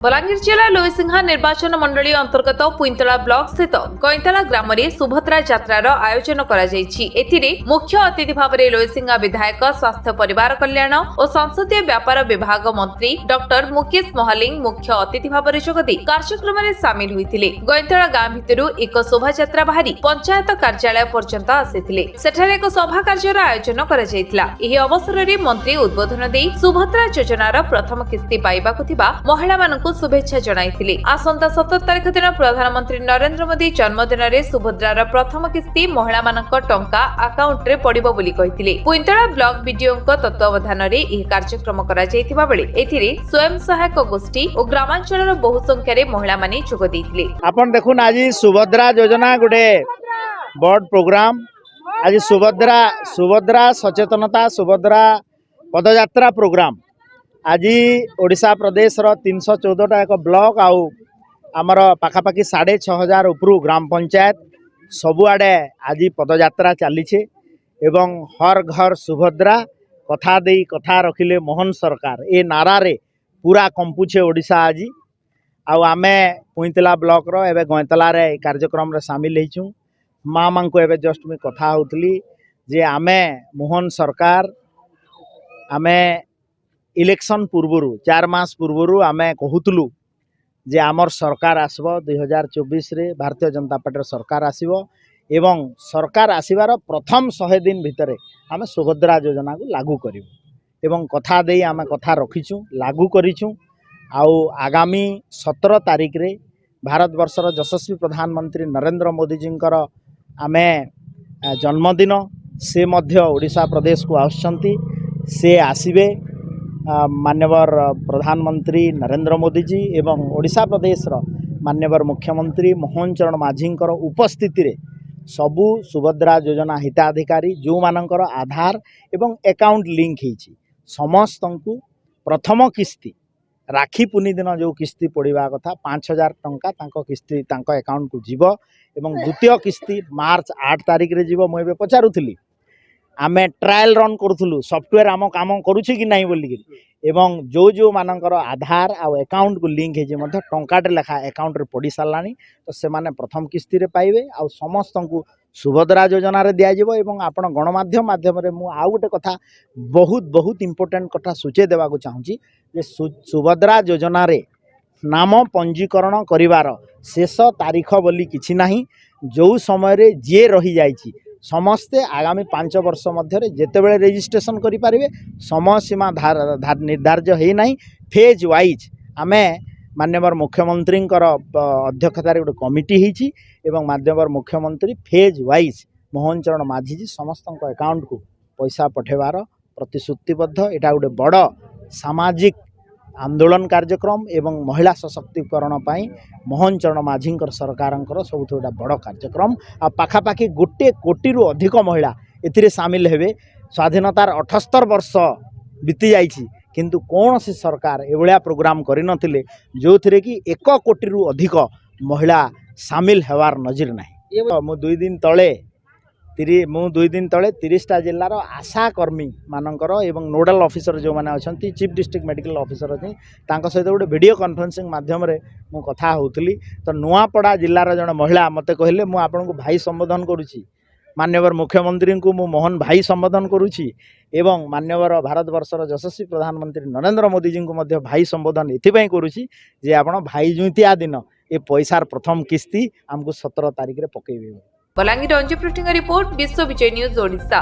बलांगीर जिला लोईसिंहा निर्वाचन मंडली अंतर्गत पुईंतला ब्लॉक स्थित गईंतला ग्राम में सुभद्रा यात्रार आयोजन एथिरे मुख्य अतिथि भाव में लोईसिंहा विधायक स्वास्थ्य परिवार कल्याण और संसदीय व्यापार विभाग मंत्री डॉक्टर मुकेश महालिंग मुख्य अतिथि भाव में जोगदी कार्यक्रम में सामिल होते। गईंतला गांव भितर एक शोभा यात्रा बाहरी पंचायत कार्यालय पर्यंत आसी सेठारे एक सभा कार्यर आयोजन अवसर में मंत्री उद्बोधन दे सुभद्रा योजनार प्रथम किस्ती पाइबाकु थिबा महिला मानकु शुभेच्छा जणाइथिले। आसंता 17 तारिख दिन प्रधानमंत्री नरेंद्र मोदी जन्मदिन रे सुभद्रार प्रथम किस्ती महिला मानक टंका अकाउंट रे पड़िबो बोली कहिथिले। पुईंतला ब्लॉक वीडीओंक तत्वावधान रे एही कार्यक्रम करा जायथिबा बेले एथिरे स्वयं सहायक गोष्ठी और ग्रामांचलर बहु संख्या रे महिला माने जोग दैथिले। आपण देखुन आज सुभद्रा योजना गुडे बड़ प्रोग्राम आज सुभद्रा सचेतनता सुभद्रा पदयात्रा प्रोग्राम आज ओडिशा प्रदेश रो 314 एक ब्लॉक आउ आमर पाखापाखि 6500 उपरू ग्राम पंचायत सबुआडे आज पदयात्रा चली एवं हर घर सुभद्रा कथा देई कथा रखिले मोहन सरकार ए नारा रे पूरा कंपुछे ओडिशा आज आउ आमे पुईंतला ब्लॉक रो एबे गईंतला रे कार्यक्रम रे शामिल हेचु। माँ मां को एबे जस्ट मी कथा होतली जे आमे मोहन सरकार आमे इलेक्शन पूर्वरु 4 मास पूर्वरु आमे कहूतलु जे आमर सरकार आसबो 2024 रे भारतीय जनता पार्टी सरकार आसीबो एवं सरकार आसीबार प्रथम 100 दिन भितरे आमे सुभद्रा योजना को लागू करिवु एवं कथा देई आमे कथा रखिछु लागू करिछु। आउ आगामी 17 तारिख रे भारत वर्षर यशस्वी प्रधानमंत्री नरेंद्र मोदी जींकर आमे जन्मदिन से मध्य ओडिशा प्रदेश को आसुचंती से आसीबे मान्यवर प्रधानमंत्री नरेंद्र मोदी जी एवं ओडिशा प्रदेश मान्यवर मुख्यमंत्री मोहन चरण माझींकर उपस्थिति रे सबु सुभद्रा योजना हिताधिकारी जो मानकर आधार एवं अकाउंट लिंक होईछि समस्तंकु प्रथम किस्ती राखी पुनी दिन जो किस्ती पड़िबा कथा 5000 टंका तांको किस्ती तांको अकाउंट को जीव एवं द्वितीय किस्ती मार्च 8 तारिख रे जीव मुझे पचारुथिली आमे ट्रायल रन करूथुलु सॉफ्टवेयर आम काम करूछि कि नहीं बोली एवं जो जो मानकर आधार आ अकाउंट को लिंक है जे टंकाटे लेखा अकाउंट रे पड़ी सारानी तो से माने प्रथम किस्ती रे पाइबे आ समस्त को सुभद्रा योजना रे दिया जिवो एवं आपण गणमाध्यम माध्यम रे मु आ गोटे कथा बहुत इंपोर्टेंट कथा सूचे देवा को चाहूँगी जे सुभद्रा योजना रे नाम पंजीकरण करिवार शेष तारीख बोली किछि नाही जो समय रे जे रही जाइछि समस्ते आगामी 5 वर्ष मध्य जेतेबेले रेजिस्ट्रेशन करि पारिबे समय सीमा निर्धार्य है नहीं फेज वाइज आमे मान्यवर मुख्यमंत्री अध्यक्षतार गोटे कमिटी होईछि एवं मान्यवर मुख्यमंत्री फेज वाइज मोहन चरण माझी जी समस्त अकाउंट को पैसा पठेबार प्रतिश्रुतिबद्ध एटा गोटे बड़ सामाजिक आंदोलन कार्यक्रम एवं महिला सशक्तिकरण पाई मोहन चरण माझी सरकार सबुठ बड़ कार्यक्रम आ पाखापाखि 1 कोटी रु अधिक महिला एथिरे सामिल हेबे। स्वाधीनतार 78 वर्ष बीती जाइछि किंतु कौन सी सरकार एभलिया प्रोग्राम करिनथिले जो थिरे कि 1 कोटी रु अधिक महिला सामिल हेवार नजर नाही। मु 2 दिन तळे 30टा जिल्लार आशा कर्मी मानकर एवं नोडल ऑफिसर जो माने अछंती चीफ डिस्ट्रिक्ट मेडिकल ऑफिसर अछि तांको सहित गोटे वीडियो कॉन्फ्रेंसिंग माध्यम रे मु कथा होउतली तो नुआपड़ा जिल्लार जण महिला मते कहले मु आपन को भाई संबोधन करूची मान्यवर मुख्यमंत्री को मु मोहन भाई संबोधन करूची एवं मान्यवर भारत वर्षर यशस्वी प्रधानमंत्री नरेंद्र मोदी जी को मध्य भाई संबोधन एथिपई करूची जे आपण भाई जुतिया दिन ए पैसार प्रथम किस्ती हमको 17 तारिख रे पकेइबे। बलांगीर अंजु प्रिंटिंग रिपोर्ट विश्व विजय न्यूज ओडिशा।